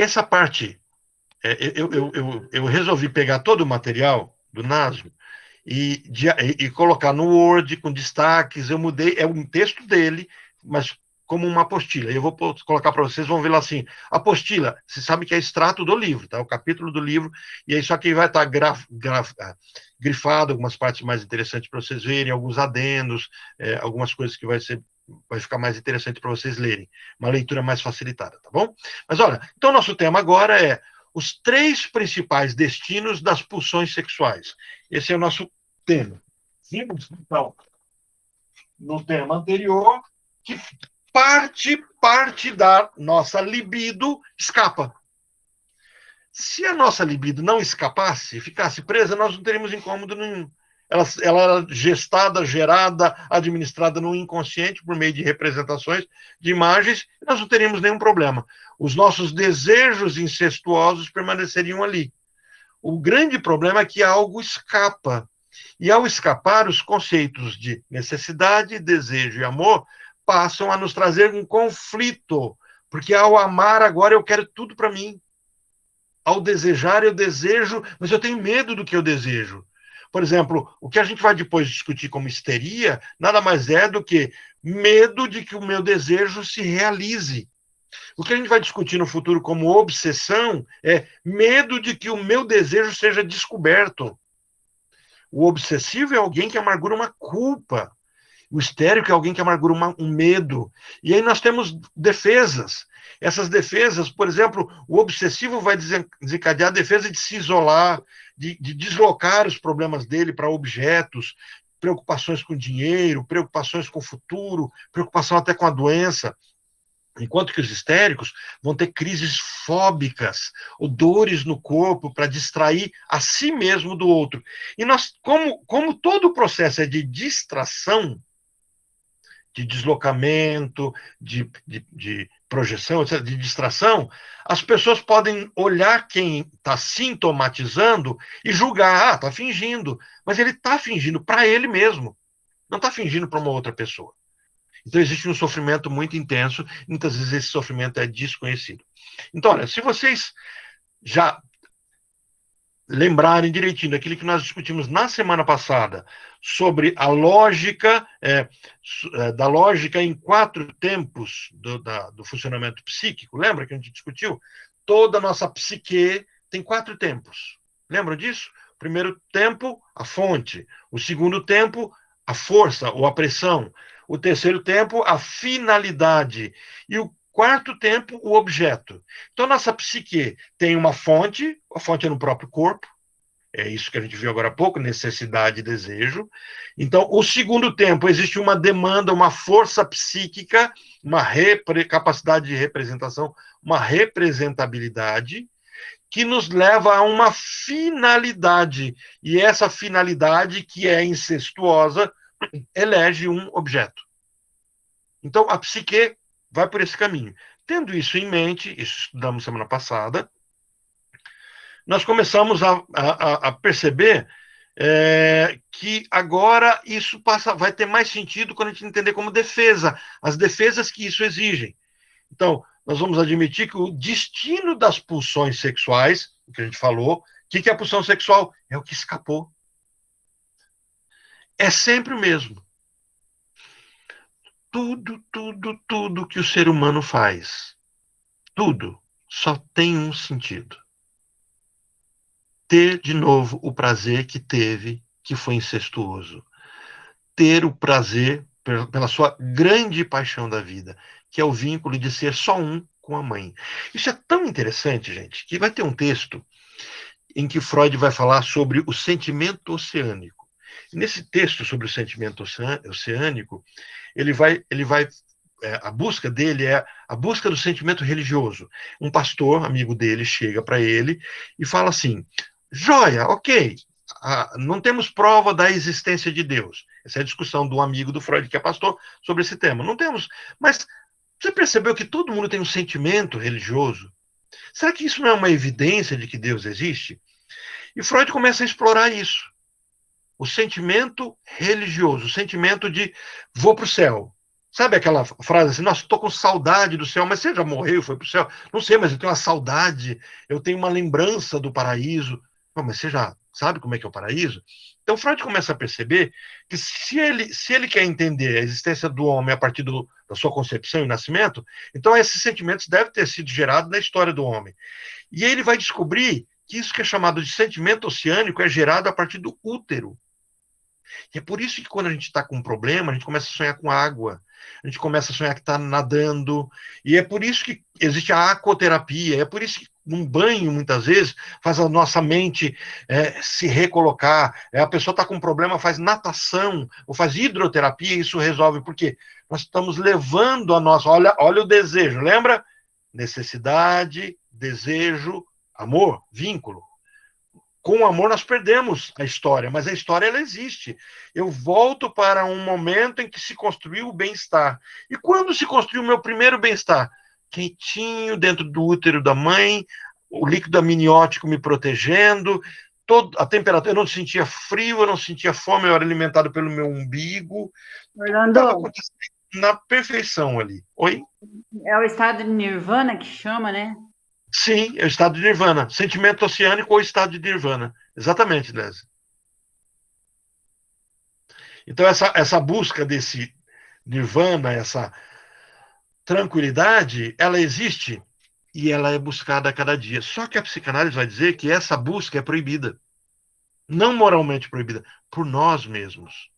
essa parte, eu resolvi pegar todo o material do Nasmo e colocar no Word com destaques. Eu mudei, é um texto dele, mas como uma apostila. Eu vou colocar para vocês, vão ver lá assim, apostila, você sabe que é extrato do livro, tá? O capítulo do livro, e aí só que vai estar grifado, algumas partes mais interessantes para vocês verem, alguns adendos, algumas coisas que vai ficar mais interessante para vocês lerem. Uma leitura mais facilitada, tá bom? Mas olha, então nosso tema agora é os 3 principais destinos das pulsões sexuais. Esse é o nosso tema. Vimos, então, no tema anterior, que parte da nossa libido escapa. Se a nossa libido não escapasse, ficasse presa, nós não teríamos incômodo nenhum. Ela era gestada, gerada, administrada no inconsciente por meio de representações, de imagens, e nós não teríamos nenhum problema. Os nossos desejos incestuosos permaneceriam ali. O grande problema é que algo escapa. E ao escapar, os conceitos de necessidade, desejo e amor passam a nos trazer um conflito. Porque ao amar, agora eu quero tudo para mim. Ao desejar, eu desejo, mas eu tenho medo do que eu desejo. Por exemplo, o que a gente vai depois discutir como histeria, nada mais é do que medo de que o meu desejo se realize. O que a gente vai discutir no futuro como obsessão é medo de que o meu desejo seja descoberto. O obsessivo é alguém que amargura uma culpa. O histérico é alguém que amargura um medo. E aí nós temos defesas. Essas defesas, por exemplo, o obsessivo vai desencadear a defesa de se isolar, de deslocar os problemas dele para objetos, preocupações com dinheiro, preocupações com o futuro, preocupação até com a doença. Enquanto que os histéricos vão ter crises fóbicas, ou dores no corpo para distrair a si mesmo do outro. E nós, como todo o processo é de distração, de deslocamento, de projeção, de distração, as pessoas podem olhar quem está sintomatizando e julgar, está fingindo. Mas ele está fingindo para ele mesmo, não está fingindo para uma outra pessoa. Então, existe um sofrimento muito intenso, muitas vezes esse sofrimento é desconhecido. Então, olha, se vocês já lembrarem direitinho daquilo que nós discutimos na semana passada, sobre a lógica, da lógica em 4 tempos do funcionamento psíquico, lembra que a gente discutiu? Toda a nossa psique tem 4 tempos. Lembram disso? O primeiro tempo, a fonte. O segundo tempo, a força ou a pressão. O terceiro tempo, a finalidade. E o quarto tempo, o objeto. Então, nossa psique tem uma fonte, a fonte é no próprio corpo, é isso que a gente viu agora há pouco, necessidade e desejo. Então, o segundo tempo, existe uma demanda, uma força psíquica, uma capacidade de representação, uma representabilidade, que nos leva a uma finalidade. E essa finalidade, que é incestuosa, elege um objeto. Então, a psique vai por esse caminho. Tendo isso em mente, isso estudamos semana passada, nós começamos a perceber que agora isso vai ter mais sentido quando a gente entender como defesa, as defesas que isso exigem. Então, nós vamos admitir que o destino das pulsões sexuais, o que a gente falou, o que é a pulsão sexual? É o que escapou. É sempre o mesmo. Tudo que o ser humano faz, tudo, só tem um sentido. Ter de novo o prazer que teve, que foi incestuoso. Ter o prazer pela sua grande paixão da vida, que é o vínculo de ser só um com a mãe. Isso é tão interessante, gente, que vai ter um texto em que Freud vai falar sobre o sentimento oceânico. Nesse texto sobre o sentimento oceânico, ele vai a busca dele é a busca do sentimento religioso. Um pastor, amigo dele, chega para ele e fala assim: joia, ok, não temos prova da existência de Deus. Essa é a discussão do amigo do Freud, que é pastor, sobre esse tema. Não temos, mas você percebeu que todo mundo tem um sentimento religioso? Será que isso não é uma evidência de que Deus existe? E Freud começa a explorar isso. O sentimento religioso, o sentimento de vou para o céu. Sabe aquela frase assim, nossa, estou com saudade do céu, mas você já morreu, foi para o céu? Não sei, mas eu tenho uma saudade, eu tenho uma lembrança do paraíso. Não, mas você já sabe como é que é o paraíso? Então Freud começa a perceber que se ele quer entender a existência do homem a partir da sua concepção e nascimento, então esses sentimentos devem ter sido gerados na história do homem. E ele vai descobrir que isso que é chamado de sentimento oceânico é gerado a partir do útero. E é por isso que quando a gente está com um problema, a gente começa a sonhar com água, a gente começa a sonhar que está nadando, e é por isso que existe a aquoterapia, é por isso que um banho, muitas vezes, faz a nossa mente se recolocar. A pessoa está com um problema, faz natação, ou faz hidroterapia, e isso resolve, porque nós estamos levando a nossa... Olha o desejo, lembra? Necessidade, desejo, amor, vínculo. Com o amor nós perdemos a história, mas a história ela existe. Eu volto para um momento em que se construiu o bem-estar. E quando se construiu o meu primeiro bem-estar? Quentinho, dentro do útero da mãe, o líquido amniótico me protegendo, a temperatura, eu não sentia frio, eu não sentia fome, eu era alimentado pelo meu umbigo. Orlando, Estava acontecendo na perfeição ali. Oi? é o estado de nirvana que chama, né? Sim, é o estado de nirvana. Sentimento oceânico ou estado de nirvana. Exatamente, Lésia. Então, essa busca desse nirvana, essa tranquilidade, ela existe e ela é buscada a cada dia. Só que a psicanálise vai dizer que essa busca é proibida. Não moralmente proibida, por nós mesmos.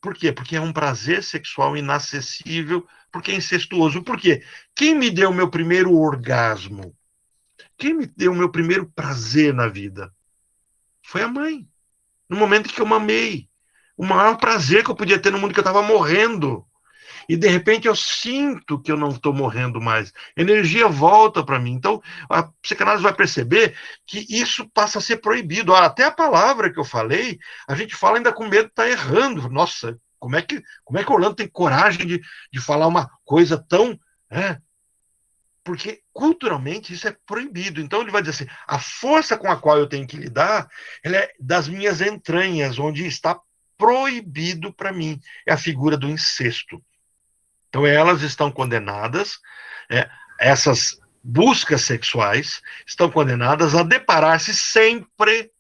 Por quê? Porque é um prazer sexual inacessível, porque é incestuoso. Por quê? Quem me deu o meu primeiro orgasmo? Quem me deu o meu primeiro prazer na vida? Foi a mãe. No momento em que eu mamei. O maior prazer que eu podia ter no mundo, que eu estava morrendo. E, de repente, eu sinto que eu não estou morrendo mais. A energia volta para mim. Então, a psicanálise vai perceber que isso passa a ser proibido. Até a palavra que eu falei, a gente fala ainda com medo de estar errando. Nossa, como é que o Orlando tem coragem de falar uma coisa tão... Porque culturalmente isso é proibido. Então ele vai dizer assim: a força com a qual eu tenho que lidar, ela é das minhas entranhas, onde está proibido para mim. É a figura do incesto. Então elas estão condenadas, essas buscas sexuais estão condenadas a deparar-se sempre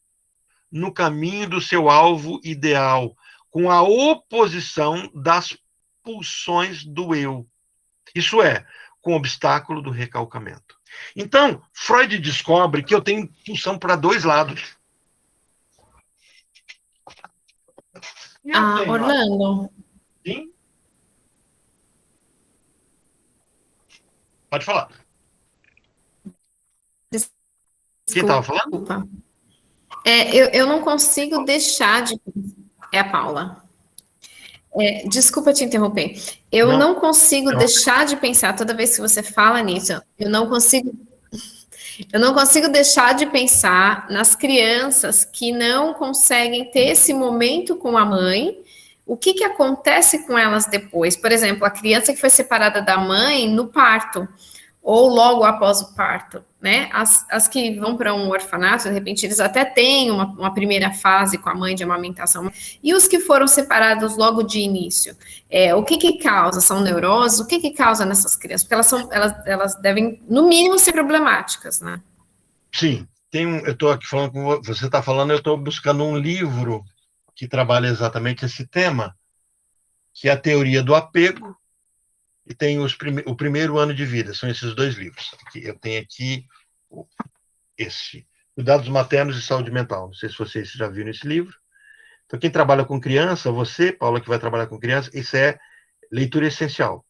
no caminho do seu alvo ideal, com a oposição das pulsões do eu. Isso é, com o obstáculo do recalcamento. Então, Freud descobre que eu tenho pulsão para dois lados. Orlando. Sim? Pode falar. Desculpa. Quem estava falando? Eu não consigo deixar de... É a Paula. Desculpa te interromper. Eu não consigo deixar de pensar, toda vez que você fala nisso, eu não consigo deixar de pensar nas crianças que não conseguem ter esse momento com a mãe. O que acontece com elas depois? Por exemplo, a criança que foi separada da mãe no parto, ou logo após o parto, né? As que vão para um orfanato, de repente, eles até têm uma primeira fase com a mãe de amamentação. E os que foram separados logo de início? O que causa? São neuroses? O que causa nessas crianças? Porque elas devem, no mínimo, ser problemáticas, né? Sim. Eu estou aqui falando com você, está falando, eu estou buscando um livro que trabalha exatamente esse tema, que é a teoria do apego, e tem o primeiro ano de vida. São esses dois livros. Eu tenho aqui esse, Cuidados Maternos e Saúde Mental. Não sei se vocês já viram esse livro. Então, quem trabalha com criança, você, Paula, que vai trabalhar com criança, isso é leitura essencial.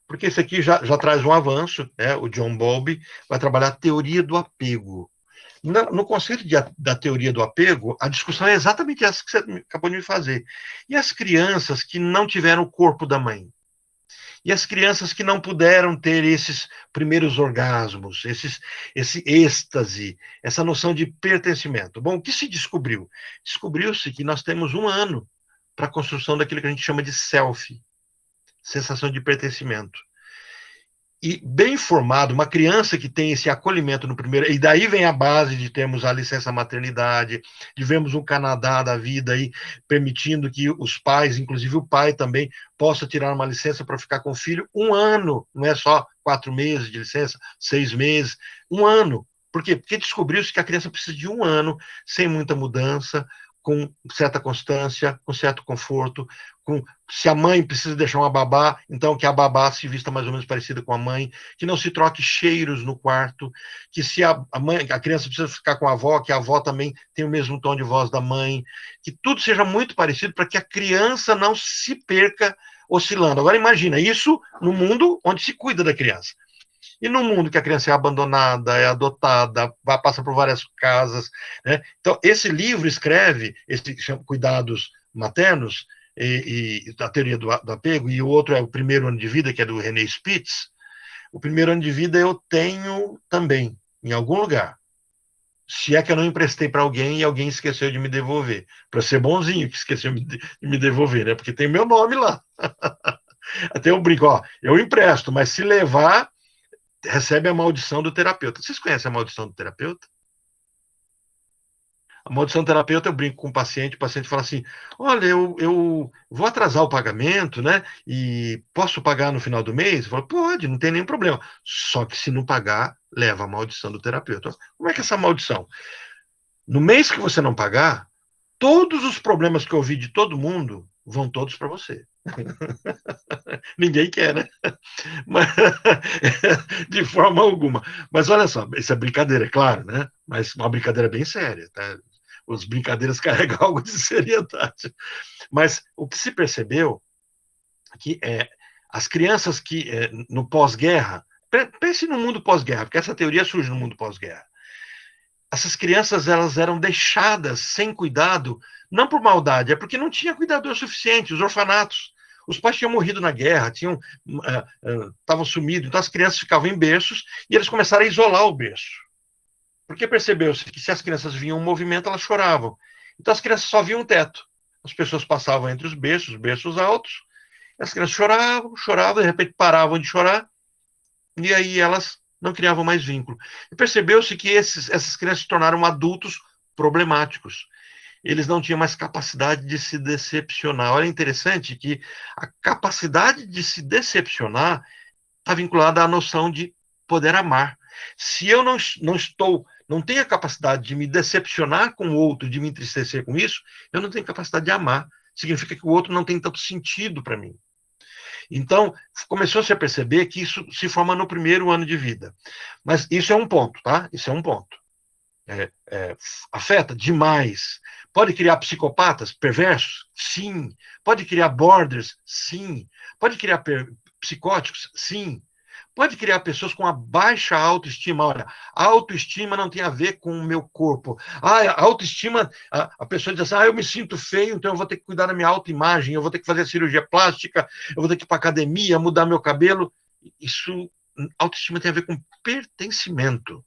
Porque esse aqui já traz um avanço, né? O John Bowlby vai trabalhar a teoria do apego. No conceito da teoria do apego, a discussão é exatamente essa que você acabou de me fazer. E as crianças que não tiveram o corpo da mãe? E as crianças que não puderam ter esses primeiros orgasmos, esse êxtase, essa noção de pertencimento. Bom, o que se descobriu? Descobriu-se que nós temos 1 ano para a construção daquilo que a gente chama de self, sensação de pertencimento. e bem formado, uma criança que tem esse acolhimento no primeiro, e daí vem a base de termos a licença maternidade, de vermos um Canadá da vida aí, permitindo que os pais, inclusive o pai também, possa tirar uma licença para ficar com o filho 1 ano, não é só 4 meses de licença, 6 meses, 1 ano. Por quê? Porque descobriu-se que a criança precisa de 1 ano, sem muita mudança, com certa constância, com certo conforto, se a mãe precisa deixar uma babá, então que a babá se vista mais ou menos parecida com a mãe, que não se troque cheiros no quarto, que se a criança precisa ficar com a avó, que a avó também tem o mesmo tom de voz da mãe, que tudo seja muito parecido para que a criança não se perca oscilando. Agora imagina, isso no mundo onde se cuida da criança. E no mundo que a criança é abandonada, é adotada, passa por várias casas, né? Então, esse livro escreve, esse chama Cuidados Maternos, e a teoria do apego, e o outro é o primeiro ano de vida, que é do René Spitz. O primeiro ano de vida eu tenho também, em algum lugar. Se é que eu não emprestei para alguém e alguém esqueceu de me devolver. Para ser bonzinho que esqueceu de me devolver, né? Porque tem meu nome lá. Até eu brinco, ó, eu empresto, mas se levar, recebe a maldição do terapeuta. Vocês conhecem a maldição do terapeuta? A maldição do terapeuta, eu brinco com o paciente fala assim, olha, eu vou atrasar o pagamento, né? E posso pagar no final do mês? Eu falo, pode, não tem nenhum problema. Só que se não pagar, leva a maldição do terapeuta. Como é que é essa maldição? No mês que você não pagar, todos os problemas que eu ouvi de todo mundo vão todos para você. Ninguém quer, né? Mas, de forma alguma. Mas olha só, essa brincadeira, é claro, né? Mas uma brincadeira bem séria, tá? As brincadeiras carregam algo de seriedade. Mas o que se percebeu que as crianças que no pós-guerra, pense no mundo pós-guerra, porque essa teoria surge no mundo pós-guerra. Essas crianças, elas eram deixadas sem cuidado, não por maldade, é porque não tinha cuidador suficiente, os orfanatos. Os pais tinham morrido na guerra, estavam sumidos, então as crianças ficavam em berços e eles começaram a isolar o berço. Porque percebeu-se que se as crianças viam um movimento, elas choravam. Então as crianças só viam um teto. As pessoas passavam entre os berços altos, as crianças choravam, de repente paravam de chorar, e aí elas não criavam mais vínculo. E percebeu-se que essas crianças se tornaram adultos problemáticos. Eles não tinham mais capacidade de se decepcionar. Olha, é interessante que a capacidade de se decepcionar está vinculada à noção de poder amar. Se eu não tenho a capacidade de me decepcionar com o outro, de me entristecer com isso, eu não tenho capacidade de amar. Significa que o outro não tem tanto sentido para mim. Então, começou-se a perceber que isso se forma no primeiro ano de vida. Mas isso é um ponto, tá? Isso é um ponto. Afeta demais. Pode criar psicopatas, perversos? Sim. Pode criar borders? Sim. Pode criar psicóticos? Sim. Pode criar pessoas com a baixa autoestima. Olha, a autoestima não tem a ver com o meu corpo. A autoestima, a pessoa diz assim, eu me sinto feio, então eu vou ter que cuidar da minha autoimagem, eu vou ter que fazer cirurgia plástica, eu vou ter que ir para academia, mudar meu cabelo. Isso, autoestima tem a ver com pertencimento.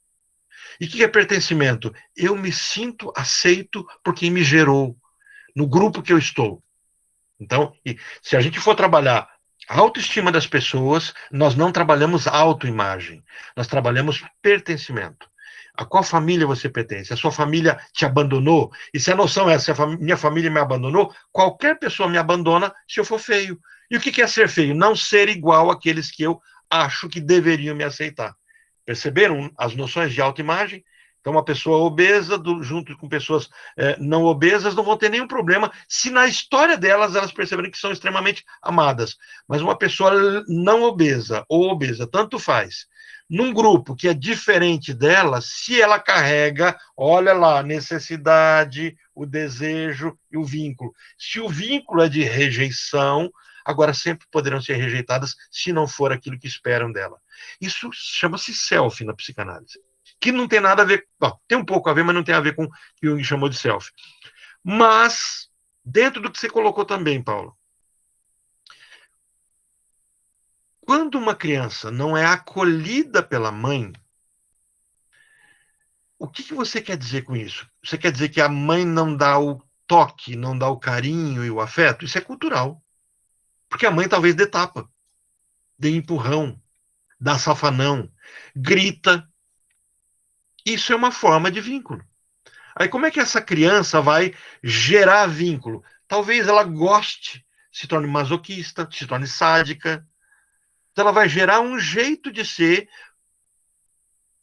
E o que é pertencimento? Eu me sinto aceito por quem me gerou, no grupo que eu estou. Então, se a gente for trabalhar a autoestima das pessoas, nós não trabalhamos autoimagem, nós trabalhamos pertencimento. A qual família você pertence? A sua família te abandonou? E se a noção é, se a minha família me abandonou, qualquer pessoa me abandona se eu for feio. E o que é ser feio? Não ser igual àqueles que eu acho que deveriam me aceitar. Perceberam as noções de autoimagem? Então, uma pessoa obesa, junto com pessoas não obesas, não vão ter nenhum problema se na história delas elas perceberem que são extremamente amadas. Mas uma pessoa não obesa ou obesa, tanto faz, num grupo que é diferente dela, se ela carrega, olha lá, a necessidade, o desejo e o vínculo. Se o vínculo é de rejeição, agora sempre poderão ser rejeitadas se não for aquilo que esperam dela. Isso chama-se self na psicanálise. Que não tem nada a ver, tem um pouco a ver, mas não tem a ver com o que Jung chamou de self. Mas, dentro do que você colocou também, Paulo, quando uma criança não é acolhida pela mãe, o que você quer dizer com isso? Você quer dizer que a mãe não dá o toque, não dá o carinho e o afeto? Isso é cultural. Porque a mãe talvez dê tapa, dê empurrão, dá safanão, grita. Isso é uma forma de vínculo. Aí como é que essa criança vai gerar vínculo? Talvez ela goste, se torne masoquista, se torne sádica. Então ela vai gerar um jeito de ser,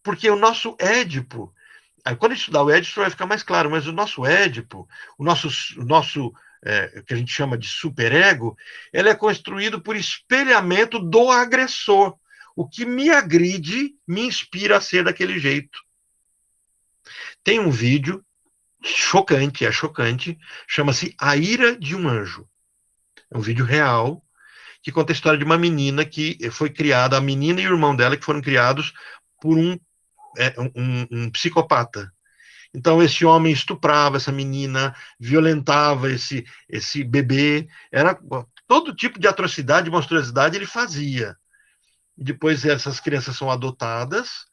porque o nosso Édipo, aí quando a gente estudar o Édipo vai ficar mais claro, mas o nosso Édipo, o que a gente chama de superego, ele é construído por espelhamento do agressor. O que me agride me inspira a ser daquele jeito. Tem um vídeo chocante, chama-se A Ira de um Anjo. É um vídeo real que conta a história de uma menina que foi criada, a menina e o irmão dela que foram criados por um psicopata. Então, esse homem estuprava essa menina, violentava esse bebê, era todo tipo de atrocidade, monstruosidade ele fazia. Depois essas crianças são adotadas,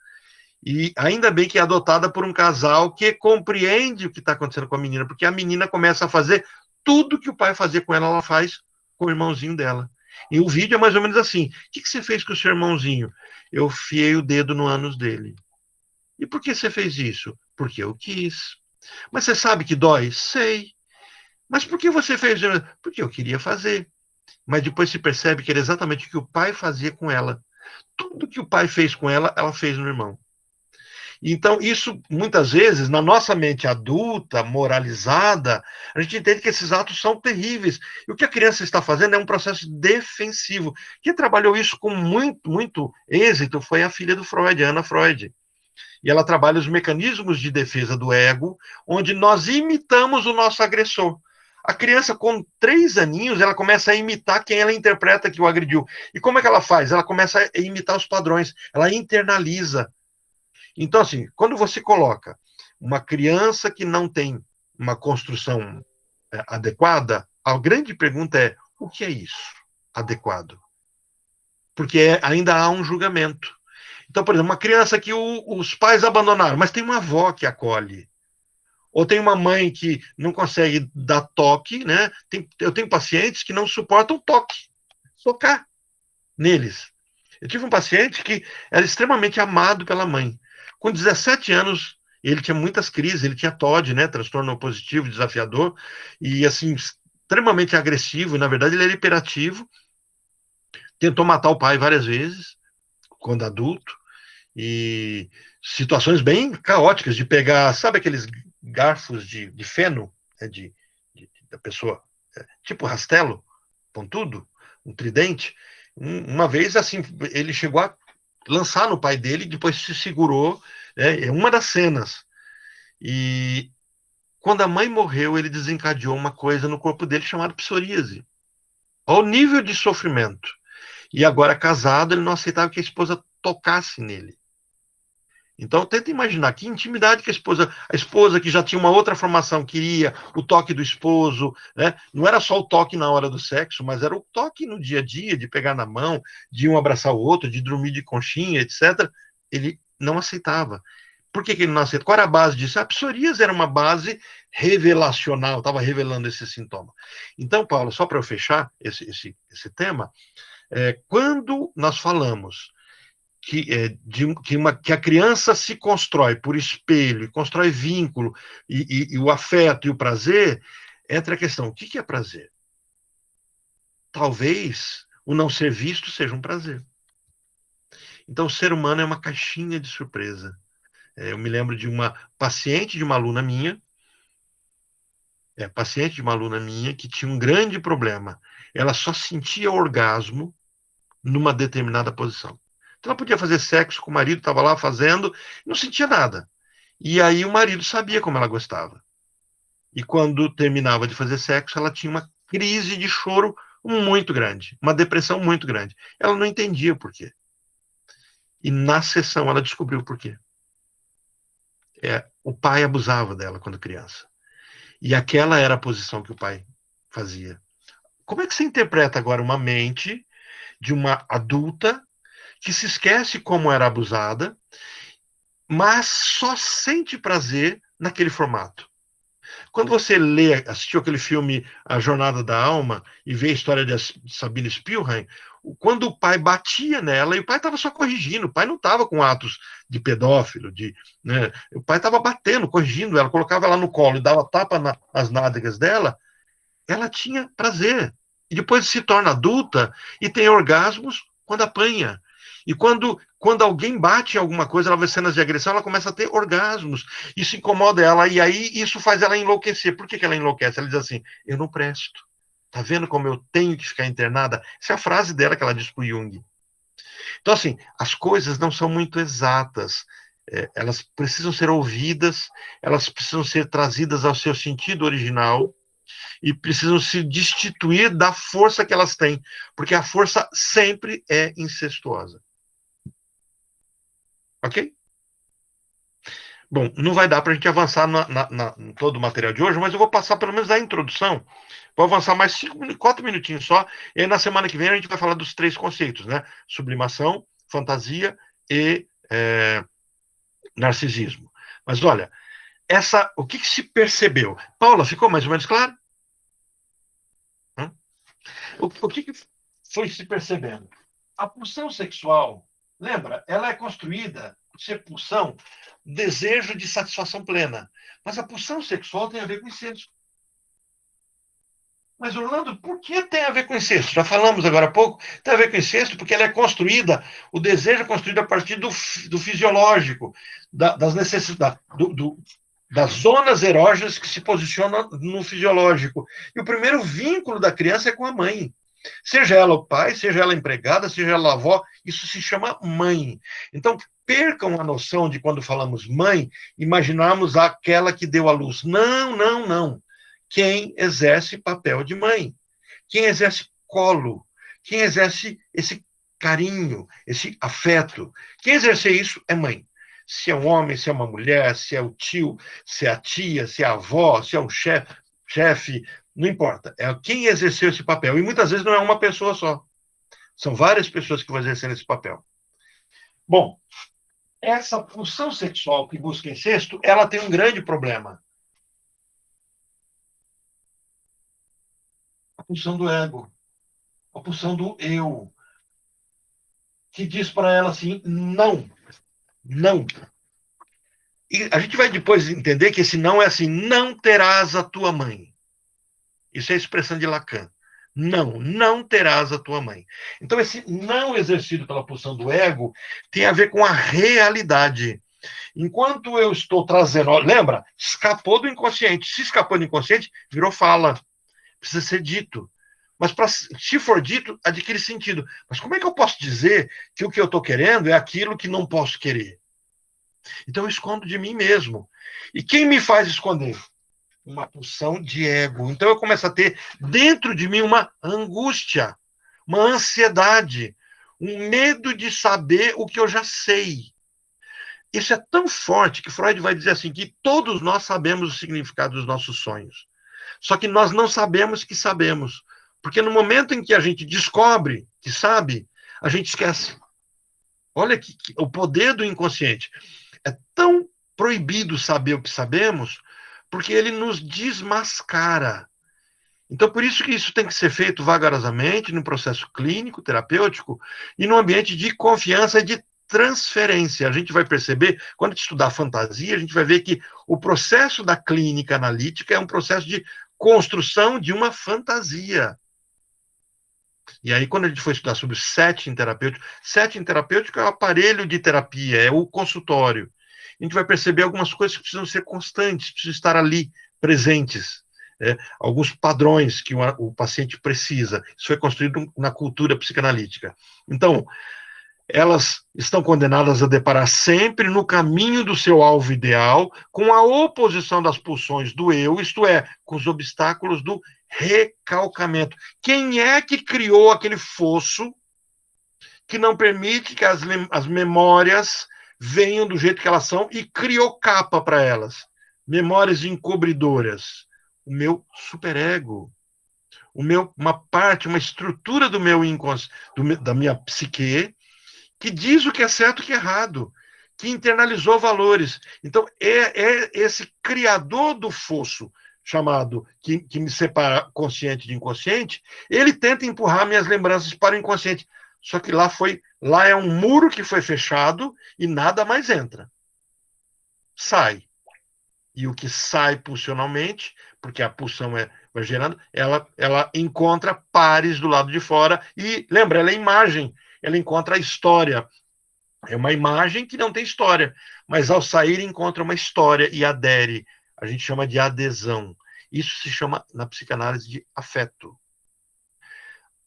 e ainda bem que é adotada por um casal que compreende o que está acontecendo com a menina, porque a menina começa a fazer tudo que o pai fazia com ela, ela faz com o irmãozinho dela. E o vídeo é mais ou menos assim: o que você fez com o seu irmãozinho? Eu fiei o dedo no ânus dele. E por que você fez isso? Porque eu quis. Mas você sabe que dói? Sei. Mas por que você fez isso? Porque eu queria fazer. Mas depois se percebe que era exatamente o que o pai fazia com ela. Tudo que o pai fez com ela, ela fez no irmão. Então, isso, muitas vezes, na nossa mente adulta, moralizada, a gente entende que esses atos são terríveis. E o que a criança está fazendo é um processo defensivo. Quem trabalhou isso com muito êxito foi a filha do Freud, a Ana Freud. E ela trabalha os mecanismos de defesa do ego, onde nós imitamos o nosso agressor. A criança, com 3 aninhos, ela começa a imitar quem ela interpreta que o agrediu. E como é que ela faz? Ela começa a imitar os padrões, ela internaliza. Então, assim, quando você coloca uma criança que não tem uma construção adequada, a grande pergunta é: o que é isso adequado? Porque ainda há um julgamento. Então, por exemplo, uma criança que os pais abandonaram, mas tem uma avó que acolhe. Ou tem uma mãe que não consegue dar toque, né? Eu tenho pacientes que não suportam toque, tocar neles. Eu tive um paciente que era extremamente amado pela mãe. Com 17 anos, ele tinha muitas crises, ele tinha TOD, né? Transtorno positivo, desafiador, e assim, extremamente agressivo, e na verdade ele era hiperativo. Tentou matar o pai várias vezes, quando adulto, e situações bem caóticas de pegar, sabe aqueles garfos de feno, né, da pessoa, tipo rastelo, pontudo, um tridente. Uma vez, assim, ele chegou a lançar no pai dele, depois se segurou, é uma das cenas. E quando a mãe morreu, ele desencadeou uma coisa no corpo dele chamada psoríase. Ao nível de sofrimento. E agora, casado, ele não aceitava que a esposa tocasse nele. Então, tenta imaginar que intimidade que a esposa que já tinha uma outra formação, queria o toque do esposo, né? Não era só o toque na hora do sexo, mas era o toque no dia a dia, de pegar na mão, de um abraçar o outro, de dormir de conchinha, etc. Ele não aceitava. Por que ele não aceitava? Qual era a base disso? A psoríase era uma base revelacional, estava revelando esse sintoma. Então, Paulo, só para eu fechar esse tema, quando nós falamos que a criança se constrói por espelho, constrói vínculo, e o afeto e o prazer, entra a questão: o que é prazer? Talvez o não ser visto seja um prazer. Então, o ser humano é uma caixinha de surpresa. Eu me lembro de uma paciente de uma aluna minha, que tinha um grande problema. Ela só sentia orgasmo numa determinada posição. Então ela podia fazer sexo com o marido, estava lá fazendo, não sentia nada. E aí o marido sabia como ela gostava. E quando terminava de fazer sexo, ela tinha uma crise de choro muito grande, uma depressão muito grande. Ela não entendia o porquê. E na sessão ela descobriu o porquê. O pai abusava dela quando criança. E aquela era a posição que o pai fazia. Como é que você interpreta agora uma mente de uma adulta que se esquece como era abusada, mas só sente prazer naquele formato? Quando você assistiu aquele filme A Jornada da Alma e vê a história de Sabine Spielrein, quando o pai batia nela, e o pai estava só corrigindo, o pai não estava com atos de pedófilo, né, o pai estava batendo, corrigindo ela, colocava ela no colo e dava tapa nas nádegas dela, ela tinha prazer. E depois se torna adulta e tem orgasmos quando apanha. E quando alguém bate em alguma coisa, ela vê cenas de agressão, ela começa a ter orgasmos. Isso incomoda ela, e aí isso faz ela enlouquecer. Por que ela enlouquece? Ela diz assim, eu não presto. Tá vendo como eu tenho que ficar internada? Essa é a frase dela que ela diz para o Jung. Então, assim, as coisas não são muito exatas. Elas precisam ser ouvidas, elas precisam ser trazidas ao seu sentido original e precisam se destituir da força que elas têm, porque a força sempre é incestuosa. Ok? Bom, não vai dar para a gente avançar em todo o material de hoje, mas eu vou passar pelo menos a introdução. Vou avançar mais 4 minutinhos só, e aí na semana que vem a gente vai falar dos 3 conceitos, né? Sublimação, fantasia e narcisismo. Mas olha, o que se percebeu? Paula, ficou mais ou menos claro? O que foi se percebendo? A pulsão sexual, lembra, ela é construída por ser pulsão, desejo de satisfação plena. Mas a pulsão sexual tem a ver com incesto. Mas, Orlando, por que tem a ver com incesto? Já falamos agora há pouco, tem a ver com incesto porque ela é construída, o desejo é construído a partir do fisiológico, das necessidades, das zonas erógenas que se posicionam no fisiológico. E o primeiro vínculo da criança é com a mãe. Seja ela o pai, seja ela a empregada, seja ela a avó, isso se chama mãe. Então, percam a noção de quando falamos mãe, imaginarmos aquela que deu à luz. Não, não, não. Quem exerce papel de mãe, quem exerce colo, quem exerce esse carinho, esse afeto, quem exerce isso é mãe. Se é um homem, se é uma mulher, se é o tio, se é a tia, se é a avó, se é um chefe, não importa. É quem exerceu esse papel. E muitas vezes não é uma pessoa só. São várias pessoas que vão exercer esse papel. Bom, essa pulsão sexual que busca incesto, ela tem um grande problema. A pulsão do ego, a pulsão do eu, que diz para ela assim, não, não. E a gente vai depois entender que esse não é assim, não terás a tua mãe. Isso é a expressão de Lacan. Não, não terás a tua mãe. Então, esse não exercido pela pulsão do ego tem a ver com a realidade. Enquanto eu estou trazendo, lembra? Escapou do inconsciente. Se escapou do inconsciente, virou fala. Precisa ser dito. Mas se for dito, adquire sentido. Mas como é que eu posso dizer que o que eu estou querendo é aquilo que não posso querer? Então eu escondo de mim mesmo. E quem me faz esconder? Uma pulsão de ego. Então eu começo a ter dentro de mim uma angústia, uma ansiedade, um medo de saber o que eu já sei. Isso é tão forte que Freud vai dizer assim, que todos nós sabemos o significado dos nossos sonhos. Só que nós não sabemos que sabemos. Porque no momento em que a gente descobre que sabe, a gente esquece. Olha o poder do inconsciente. É tão proibido saber o que sabemos, porque ele nos desmascara. Então, por isso que isso tem que ser feito vagarosamente, num processo clínico, terapêutico, e num ambiente de confiança e de transferência. A gente vai perceber, quando a gente estudar fantasia, a gente vai ver que o processo da clínica analítica é um processo de construção de uma fantasia. E aí, quando a gente for estudar sobre o setting terapêutico é o aparelho de terapia, é o consultório. A gente vai perceber algumas coisas que precisam ser constantes, precisam estar ali, presentes. Alguns padrões que o paciente precisa. Isso foi construído na cultura psicanalítica. Então, elas estão condenadas a deparar sempre no caminho do seu alvo ideal, com a oposição das pulsões do eu, isto é, com os obstáculos do recalcamento. Quem é que criou aquele fosso que não permite que as memórias venham do jeito que elas são e criou capa para elas? Memórias encobridoras. O meu superego. Uma parte, uma estrutura do meu da minha psique, que diz o que é certo e o que é errado, que internalizou valores. Então, é esse criador do fosso chamado que me separa consciente de inconsciente, ele tenta empurrar minhas lembranças para o inconsciente. Só que lá é um muro que foi fechado e nada mais entra. Sai. E o que sai pulsionalmente, porque a pulsão vai gerando, ela encontra pares do lado de fora e, lembra, ela é imagem, ela encontra a história. É uma imagem que não tem história, mas ao sair encontra uma história e adere. A gente chama de adesão. Isso se chama, na psicanálise, de afeto.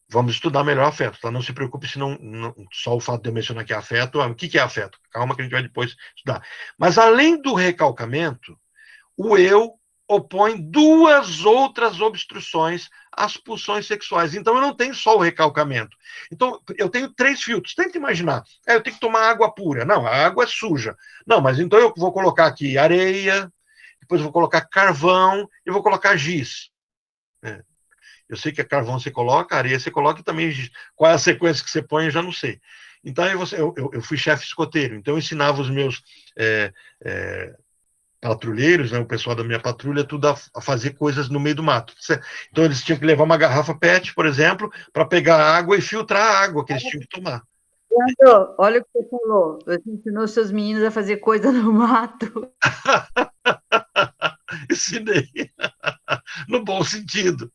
Vamos estudar melhor afeto, tá? Não se preocupe se só o fato de eu mencionar que é afeto. O que é afeto? Calma que a gente vai depois estudar. Mas além do recalcamento, o eu opõe duas outras obstruções às pulsões sexuais. Então, eu não tenho só o recalcamento. Então, eu tenho 3 filtros. Tenta imaginar. Eu tenho que tomar água pura. Não, a água é suja. Não, mas então eu vou colocar aqui areia, depois eu vou colocar carvão e vou colocar giz. Eu sei que carvão você coloca, areia você coloca e também giz. Qual é a sequência que você põe, eu já não sei. Então, eu fui chefe escoteiro. Então, eu ensinava os meus patrulheiros, né, o pessoal da minha patrulha, tudo a fazer coisas no meio do mato. Então, eles tinham que levar uma garrafa PET, por exemplo, para pegar água e filtrar a água que eles tinham que tomar. Leandro, olha o que você falou. Você ensinou seus meninos a fazer coisa no mato. Ensinei. No bom sentido.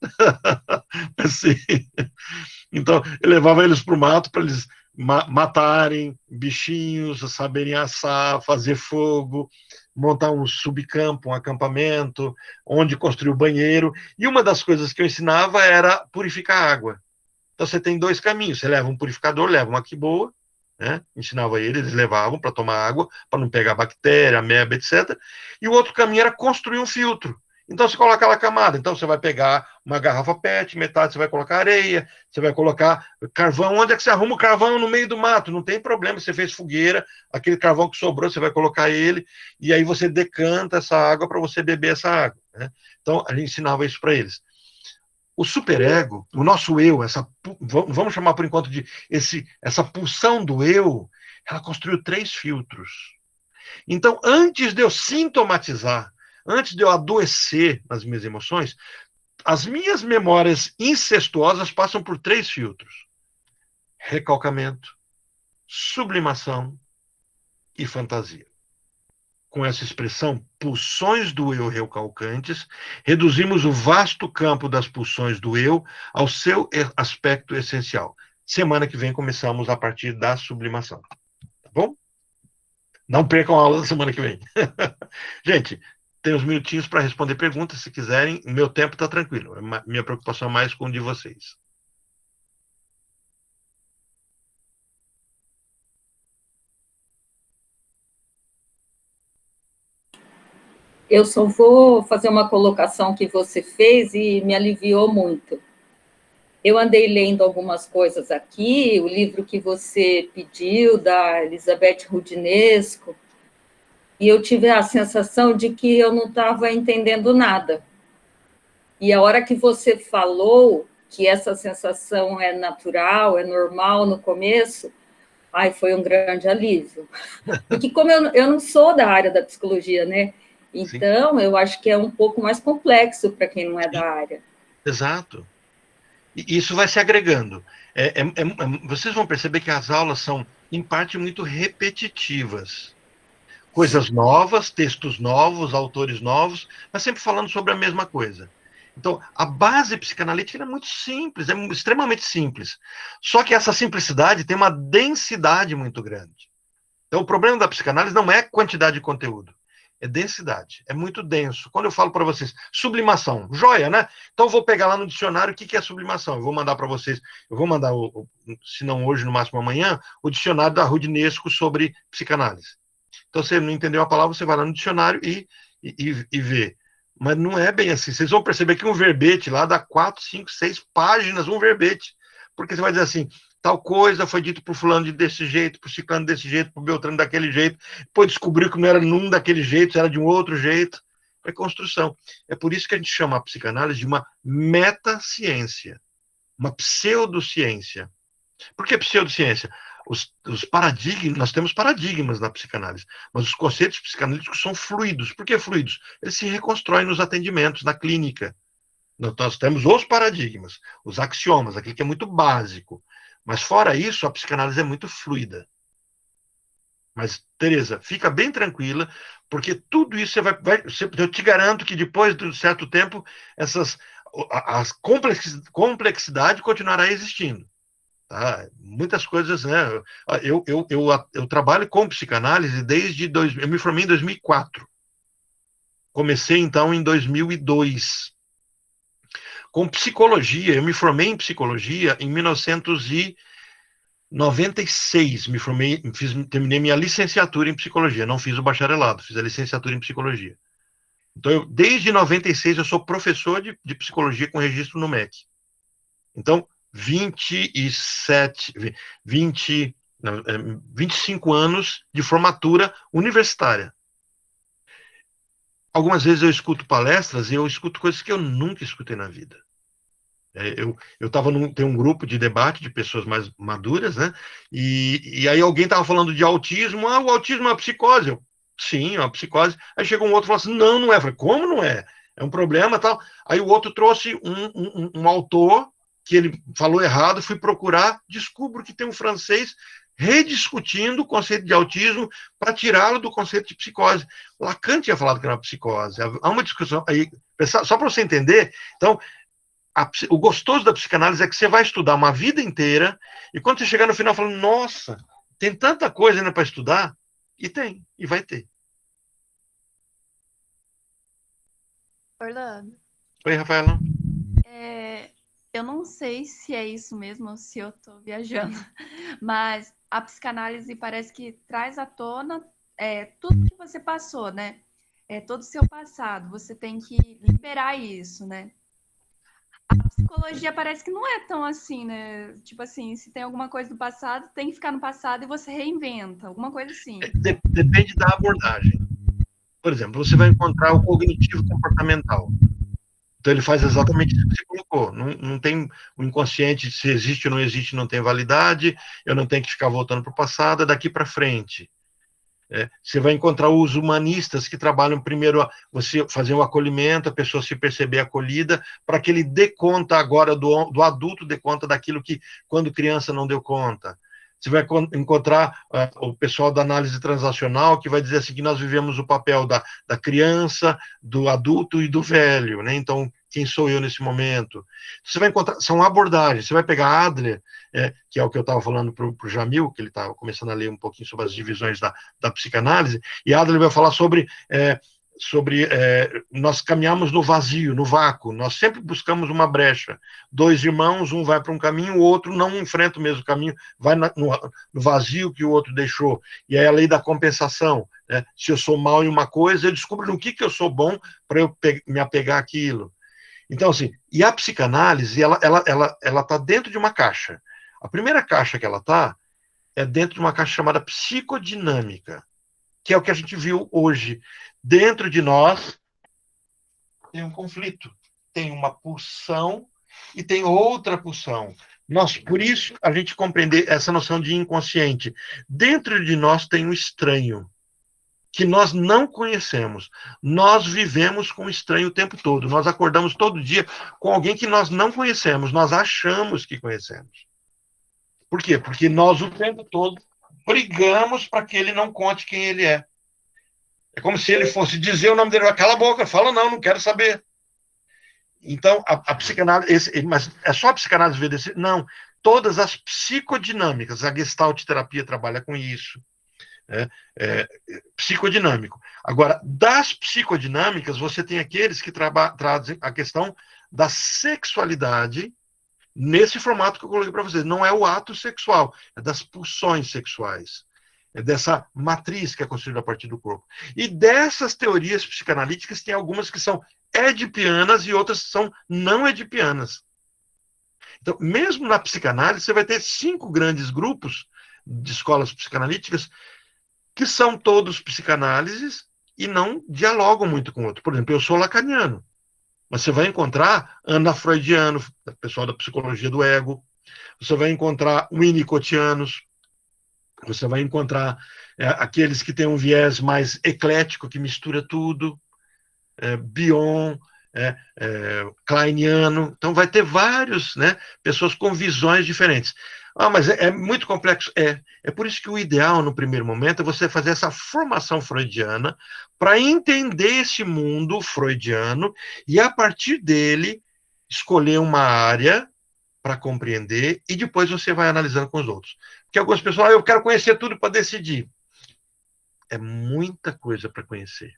Assim. Então, eu levava eles para o mato para eles matarem bichinhos, saberem assar, fazer fogo, montar um subcampo, um acampamento, onde construir o banheiro. E uma das coisas que eu ensinava era purificar a água. Então, você tem 2 caminhos. Você leva um purificador, leva uma quiboa, né? Ensinava eles levavam para tomar água, para não pegar bactéria, ameba, etc. E o outro caminho era construir um filtro. Então, você coloca aquela camada. Então, você vai pegar uma garrafa PET, metade você vai colocar areia, você vai colocar carvão. Onde é que você arruma o carvão? No meio do mato. Não tem problema, você fez fogueira, aquele carvão que sobrou, você vai colocar ele, e aí você decanta essa água para você beber essa água, né? Então, a gente ensinava isso para eles. O superego, o nosso eu, vamos chamar por enquanto de essa pulsão do eu, ela construiu 3 filtros. Então, antes de eu sintomatizar, antes de eu adoecer nas minhas emoções, as minhas memórias incestuosas passam por 3 filtros: recalcamento, sublimação e fantasia. Com essa expressão, pulsões do eu recalcantes, reduzimos o vasto campo das pulsões do eu ao seu aspecto essencial. Semana que vem começamos a partir da sublimação. Tá bom? Não percam a aula da semana que vem. Gente, tem uns minutinhos para responder perguntas, se quiserem. O meu tempo está tranquilo. Minha preocupação é mais com o de vocês. Eu só vou fazer uma colocação que você fez e me aliviou muito. Eu andei lendo algumas coisas aqui, o livro que você pediu, da Elizabeth Roudinesco, e eu tive a sensação de que eu não estava entendendo nada. E a hora que você falou que essa sensação é natural, é normal no começo, foi um grande alívio. Porque como eu não sou da área da psicologia, né? Então, eu acho que é um pouco mais complexo para quem não é da área. Exato. E isso vai se agregando. Vocês vão perceber que as aulas são, em parte, muito repetitivas. Coisas novas, textos novos, autores novos, mas sempre falando sobre a mesma coisa. Então, a base psicanalítica é muito simples, é extremamente simples. Só que essa simplicidade tem uma densidade muito grande. Então, o problema da psicanálise não é quantidade de conteúdo, é densidade, é muito denso. Quando eu falo para vocês, sublimação, joia, né? Então, eu vou pegar lá no dicionário o que é sublimação. Eu vou mandar para vocês, se não hoje, no máximo amanhã, o dicionário da Roudinesco sobre psicanálise. Então, você não entendeu a palavra, você vai lá no dicionário e vê. Mas não é bem assim. Vocês vão perceber que um verbete lá dá 4, 5, 6 páginas, um verbete. Porque você vai dizer assim, tal coisa foi dito por fulano desse jeito, por ciclano desse jeito, por Beltrano daquele jeito. Depois descobriu que não era num daquele jeito, era de um outro jeito. É construção. É por isso que a gente chama a psicanálise de uma metaciência, uma pseudociência. Por que pseudociência? os paradigmas, nós temos paradigmas na psicanálise, mas os conceitos psicanalíticos são fluidos. Por que fluidos? Eles se reconstroem nos atendimentos, na clínica. Nós temos os paradigmas, os axiomas, aquilo que é muito básico. Mas fora isso, a psicanálise é muito fluida. Mas, Tereza, fica bem tranquila, porque tudo isso eu te garanto que depois de um certo tempo, a complexidade continuará existindo. Tá? Muitas coisas, né? Eu trabalho com psicanálise desde... Eu me formei em 2004. Comecei, então, em 2002. Com psicologia, eu me formei em psicologia em 1996. Terminei minha licenciatura em psicologia. Não fiz o bacharelado, fiz a licenciatura em psicologia. Então, desde 96, eu sou professor de psicologia com registro no MEC. Então, 25 anos de formatura universitária. Algumas vezes eu escuto palestras e eu escuto coisas que eu nunca escutei na vida. Tem um grupo de debate de pessoas mais maduras, né? E aí alguém estava falando de autismo. O autismo é uma psicose. Sim, é uma psicose. Aí chegou um outro e falou assim, não é. Eu falei, como não é? É um problema, tal. Aí o outro trouxe um autor que ele falou errado, fui procurar, descubro que tem um francês rediscutindo o conceito de autismo para tirá-lo do conceito de psicose. Lacan tinha falado que era uma psicose. Há uma discussão aí, só para você entender. Então, o gostoso da psicanálise é que você vai estudar uma vida inteira e quando você chegar no final, fala, nossa, tem tanta coisa ainda para estudar, e tem, e vai ter. Orlando. Oi, Rafaela. Eu não sei se é isso mesmo, ou se eu estou viajando, mas a psicanálise parece que traz à tona tudo que você passou, né? Todo o seu passado, você tem que liberar isso, né? A psicologia parece que não é tão assim, né? Tipo assim, se tem alguma coisa do passado, tem que ficar no passado e você reinventa, alguma coisa assim. Depende da abordagem. Por exemplo, você vai encontrar o cognitivo comportamental. Então, ele faz exatamente isso que você colocou. Não tem o inconsciente, se existe ou não existe, não tem validade, eu não tenho que ficar voltando para o passado, é daqui para frente. Você vai encontrar os humanistas que trabalham primeiro você fazer um acolhimento, a pessoa se perceber acolhida, para que ele dê conta agora do adulto, dê conta daquilo que quando criança não deu conta. Você vai encontrar o pessoal da análise transacional que vai dizer assim que nós vivemos o papel da criança, do adulto e do velho, né? Então, quem sou eu nesse momento? Você vai encontrar, são abordagens, você vai pegar Adler, que é o que eu estava falando para o Jamil, que ele estava começando a ler um pouquinho sobre as divisões da psicanálise, e Adler vai falar sobre nós caminhamos no vazio, no vácuo, nós sempre buscamos uma brecha. Dois irmãos, um vai para um caminho, o outro não enfrenta o mesmo caminho, vai no vazio que o outro deixou. E aí a lei da compensação, né? Se eu sou mal em uma coisa, eu descubro no que eu sou bom para eu me apegar àquilo. Então, assim, e a psicanálise, ela está dentro de uma caixa. A primeira caixa que ela está é dentro de uma caixa chamada psicodinâmica, que é o que a gente viu hoje. Dentro de nós tem um conflito, tem uma pulsão e tem outra pulsão. Por isso, a gente compreender essa noção de inconsciente. Dentro de nós tem um estranho, que nós não conhecemos. Nós vivemos com o estranho o tempo todo. Nós acordamos todo dia com alguém que nós não conhecemos. Nós achamos que conhecemos. Por quê? Porque nós o tempo todo brigamos para que ele não conte quem ele é. É como se ele fosse dizer o nome dele. Cala a boca, fala não quero saber. Então, a psicanálise... Mas é só a psicanálise VDC? Não. Todas as psicodinâmicas. A Gestalt terapia trabalha com isso. Psicodinâmico. Agora, das psicodinâmicas, você tem aqueles que trazem a questão da sexualidade nesse formato que eu coloquei para vocês. Não é o ato sexual, é das pulsões sexuais. É dessa matriz que é construída a partir do corpo. E dessas teorias psicanalíticas, tem algumas que são edipianas e outras que são não edipianas. Então, mesmo na psicanálise, você vai ter 5 grandes grupos de escolas psicanalíticas que são todos psicanálises e não dialogam muito com o outro. Por exemplo, eu sou lacaniano, mas você vai encontrar ana-freudiano, pessoal da psicologia do ego, você vai encontrar winnicottianos, Você vai encontrar aqueles que têm um viés mais eclético, que mistura tudo, Bion, Kleiniano. Então, vai ter vários, né, pessoas com visões diferentes. Ah, mas é muito complexo. É por isso que o ideal, no primeiro momento, é você fazer essa formação freudiana para entender esse mundo freudiano e, a partir dele, escolher uma área para compreender e depois você vai analisando com os outros. Porque algumas pessoas, eu quero conhecer tudo para decidir. É muita coisa para conhecer.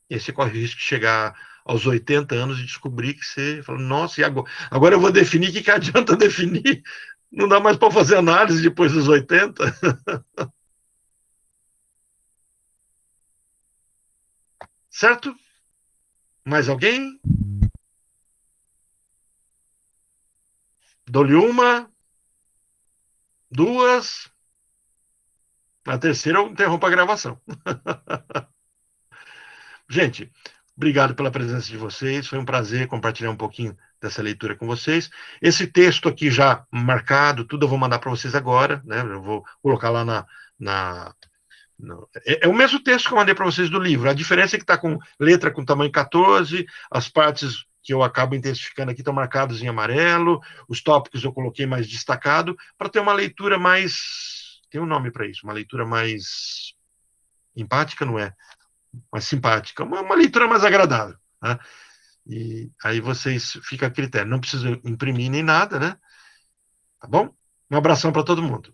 E aí você corre o risco de chegar aos 80 anos e descobrir que você fala, nossa, e agora eu vou definir, o que adianta definir? Não dá mais para fazer análise depois dos 80? Certo? Mais alguém? Dou-lhe uma, duas, na terceira eu interrompo a gravação. Gente, obrigado pela presença de vocês, foi um prazer compartilhar um pouquinho dessa leitura com vocês. Esse texto aqui já marcado, tudo eu vou mandar para vocês agora, né? Eu vou colocar lá é o mesmo texto que eu mandei para vocês do livro, a diferença é que está com letra com tamanho 14, as partes que eu acabo intensificando aqui estão marcadas em amarelo, os tópicos eu coloquei mais destacado, para ter uma leitura mais... Tem um nome para isso, uma leitura mais empática, não é? Mais simpática, uma leitura mais agradável, né? E aí vocês ficam a critério, não precisam imprimir nem nada, né? Tá bom? Um abração para todo mundo.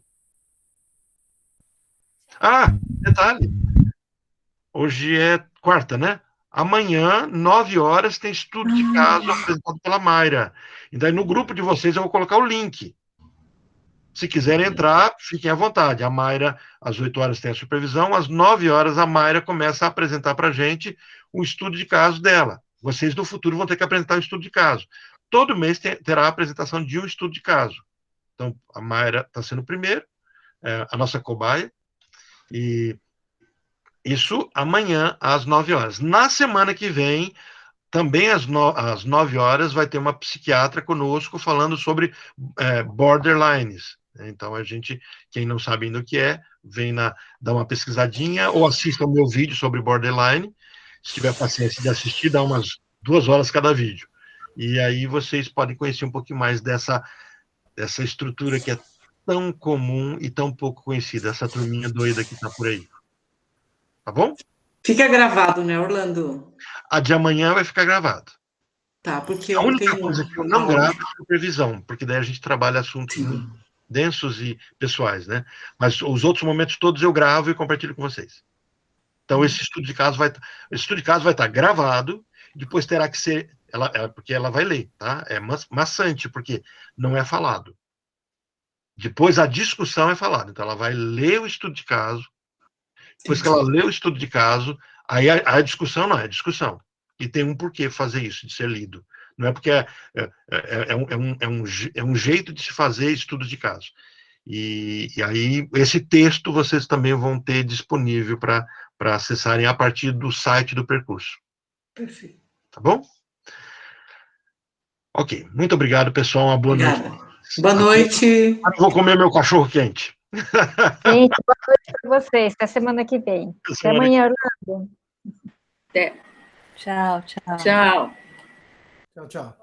Ah, detalhe, hoje é quarta, né? Amanhã, 9 horas, tem estudo de caso apresentado pela Mayra. E daí no grupo de vocês eu vou colocar o link. Se quiserem entrar, fiquem à vontade. A Mayra, às 8 horas, tem a supervisão. Às 9 horas, a Mayra começa a apresentar para a gente o estudo de caso dela. Vocês, no futuro, vão ter que apresentar o estudo de caso. Todo mês terá a apresentação de um estudo de caso. Então, a Mayra está sendo o primeiro, a nossa cobaia. E isso amanhã, às 9 horas. Na semana que vem, também às 9 horas, vai ter uma psiquiatra conosco falando sobre borderlines. Então, quem não sabe ainda o que vem dar uma pesquisadinha ou assista o meu vídeo sobre borderline. Se tiver paciência de assistir, dá umas 2 horas cada vídeo. E aí vocês podem conhecer um pouquinho mais dessa estrutura que é tão comum e tão pouco conhecida, essa turminha doida que está por aí. Tá bom? Fica gravado, né, Orlando? A de amanhã vai ficar gravado. Tá, porque a única coisa que eu não gravo é a supervisão, porque daí a gente trabalha assuntos muito densos e pessoais, né? Mas os outros momentos todos eu gravo e compartilho com vocês. Então, esse estudo de caso vai estar gravado, depois terá que ser, porque ela vai ler, tá? É maçante, porque não é falado. Depois a discussão é falada. Então, ela vai ler o estudo de caso, depois que ela lê o estudo de caso, aí a discussão não é discussão. E tem um porquê fazer isso, de ser lido. Não é porque é um jeito de se fazer estudo de caso. E aí, esse texto vocês também vão ter disponível para acessarem a partir do site do percurso. Perfeito. Tá bom? Ok. Muito obrigado, pessoal. Uma boa noite. Boa noite. Eu vou comer meu cachorro quente. Gente, boa noite para vocês. Até semana que vem. Até amanhã, Orlando. Até. Tchau, tchau. Tchau. Tchau, tchau.